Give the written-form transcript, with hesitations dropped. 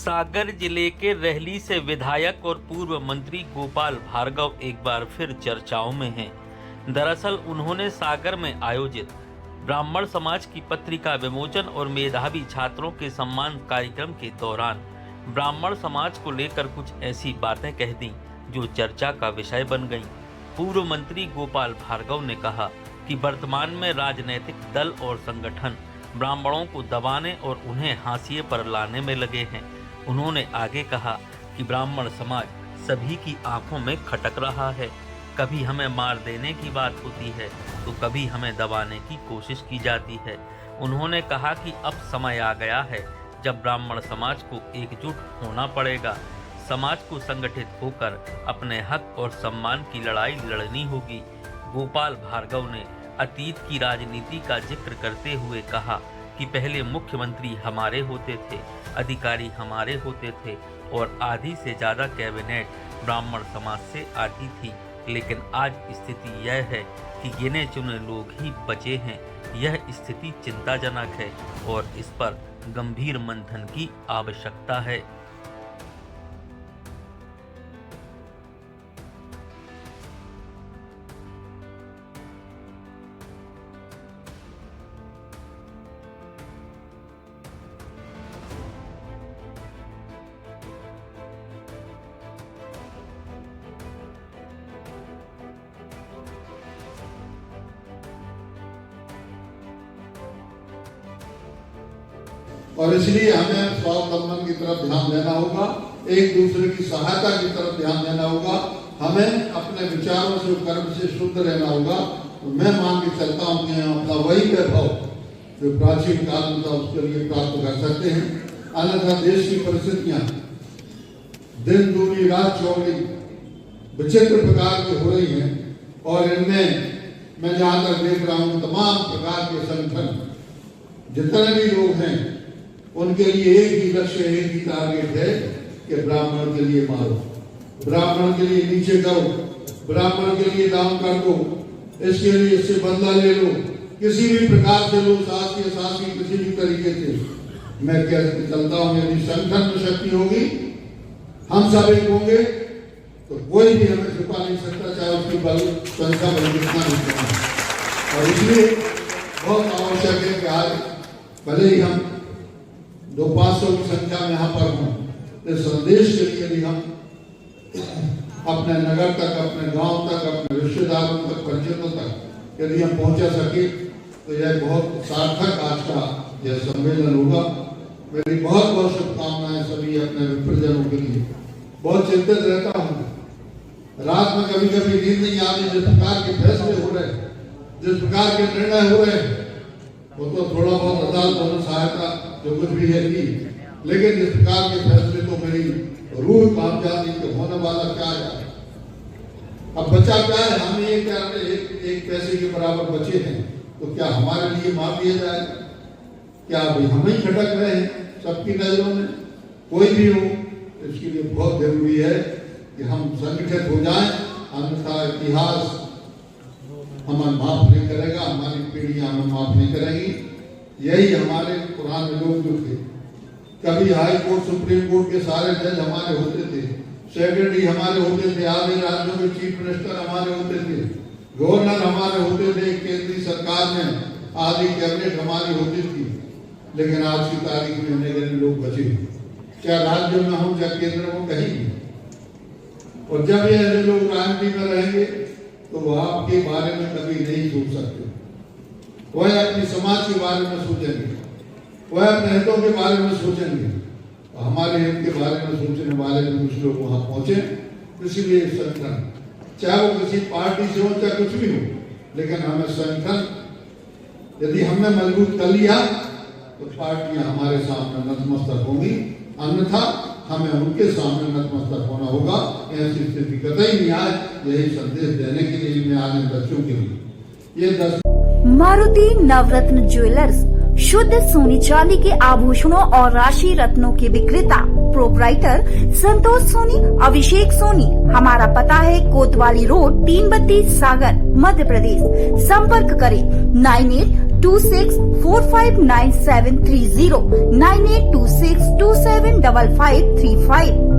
सागर जिले के रहली से विधायक और पूर्व मंत्री गोपाल भार्गव एक बार फिर चर्चाओं में हैं। दरअसल उन्होंने सागर में आयोजित ब्राह्मण समाज की पत्रिका विमोचन और मेधावी छात्रों के सम्मान कार्यक्रम के दौरान ब्राह्मण समाज को लेकर कुछ ऐसी बातें कह दी जो चर्चा का विषय बन गईं। पूर्व मंत्री गोपाल भार्गव ने कहा कि वर्तमान में राजनीतिक दल और संगठन ब्राह्मणों को दबाने और उन्हें हाशिए पर लाने में लगे हैं। उन्होंने आगे कहा कि ब्राह्मण समाज सभी की आंखों में खटक रहा है। कभी हमें मार देने की बात होती है तो कभी हमें दबाने की कोशिश की जाती है। उन्होंने कहा कि अब समय आ गया है जब ब्राह्मण समाज को एकजुट होना पड़ेगा। समाज को संगठित होकर अपने हक और सम्मान की लड़ाई लड़नी होगी। गोपाल भार्गव ने अतीत की राजनीति का जिक्र करते हुए कहा कि पहले मुख्यमंत्री हमारे होते थे, अधिकारी हमारे होते थे और आधी से ज़्यादा कैबिनेट ब्राह्मण समाज से आती थी, लेकिन आज स्थिति यह है कि गिने चुने लोग ही बचे हैं। यह स्थिति चिंताजनक है और इस पर गंभीर मंथन की आवश्यकता है। और इसलिए हमें स्वावलंबन की तरफ ध्यान देना होगा, एक दूसरे की सहायता की तरफ ध्यान देना होगा, हमें अपने विचारों से कर्म से शुद्ध रहना होगा। तो मैं मान के चलता हूँ कि हम अपना वही वैभव जो प्राचीन काल में था उसके लिए प्राप्त कर सकते हैं। अन्यथा देश की परिस्थितियां दिन दूनी रात चौड़ी विचित्र प्रकार की हो रही हैं और इनमें मैं जहां तक देख रहा हूँ तमाम प्रकार के संगठन जितने भी लोग हैं उनके लिए एक ही लक्ष्य, एक ही टारगेट है कि ब्राह्मण के लिए मारो, ब्राह्मण के लिए नीचे करो, ब्राह्मण के लिए डाउन कर दो, इसके लिए इससे बदला ले लो, किसी भी प्रकार से लो, शासकीय किसी भी तरीके से। मैं क्या चलता हूँ यदि संगठन में शक्ति होगी, हम सब एक होंगे तो कोई भी हमें छुपा नहीं सकता, चाहे उसकी बल संख्या बल कितना नहीं। और इसलिए बहुत आवश्यक है कि आज भले ही हम 200-500 की संख्या में यहाँ पर हों, इस संदेश के लिए यदि हम अपने नगर तक, अपने गांव तक, अपने रिश्तेदारों तक, परिचितों तक यदि हम पहुंचा सके तो यह बहुत सार्थक आज का यह सम्मेलन होगा। मेरी बहुत बहुत शुभकामनाएं सभी अपने विप्रजनों के लिए। बहुत चिंतित रहता हूँ, रात में कभी कभी नींद नहीं आती। जिस प्रकार के फैसले हो रहे, जिस प्रकार के निर्णय हो रहे, वो तो थोड़ा बहुत अदालत सहायता जो कुछ भी है की, लेकिन इस प्रकार के फैसले तो मेरी रूह कांप जाती कि होने वाला क्या है। अब बचा क्या है, हम ये क्या एक पैसे के बराबर बचे हैं तो क्या हमारे लिए मार दिया जाए? क्या अभी हम ही खटक रहे हैं सबकी नजरों में? कोई भी हो, इसके लिए बहुत जरूरी है कि हम संगठित हो जाएं, अन्यथा इतिहास हमें माफ नहीं करेगा, हमारी पीढ़ियां हमें माफ नहीं करेगी। यही हमारे पुराने लोग जो थे, कभी हाई कोर्ट सुप्रीम कोर्ट के सारे जज हमारे होते थे, सेक्रेटरी हमारे होते थे, आधे राज्यों के चीफ मिनिस्टर हमारे होते थे, गवर्नर हमारे होते थे, केंद्रीय सरकार में आधी कैबिनेट हमारी होती थी। लेकिन आज की तारीख में अनेक लोग बचे, क्या राज्य में हम या केंद्र में कहीं। और जब ये लोग राजनीति में रहेंगे तो वो आपके बारे में कभी नहीं सोच सकते। वह अपनी समाज के बारे में सोचेंगे, वह अपने हितों के बारे में सोचेंगे। हमारे हित के बारे में सोचने वाले भी कुछ लोग वहां पहुंचे। इसलिए संगठन, चाहे वो किसी पार्टी से हो चाहे कुछ भी हो, लेकिन हमें संगठन यदि हमने मजबूत कर लिया तो पार्टियां हमारे सामने नतमस्तक होंगी, अन्यथा हमें उनके सामने नतमस्तक होना होगा। ऐसी स्थिति कतई नहीं आए, यही संदेश देने के लिए मैं आज बच्चों के लिए ये मारुति नवरत्न ज्वेलर्स शुद्ध सोने चांदी के आभूषणों और राशि रत्नों के विक्रेता प्रोपराइटर संतोष सोनी, अभिषेक सोनी। हमारा पता है कोतवाली रोड, 332 सागर, मध्य प्रदेश। संपर्क करें 98 9826259730, 9826275535.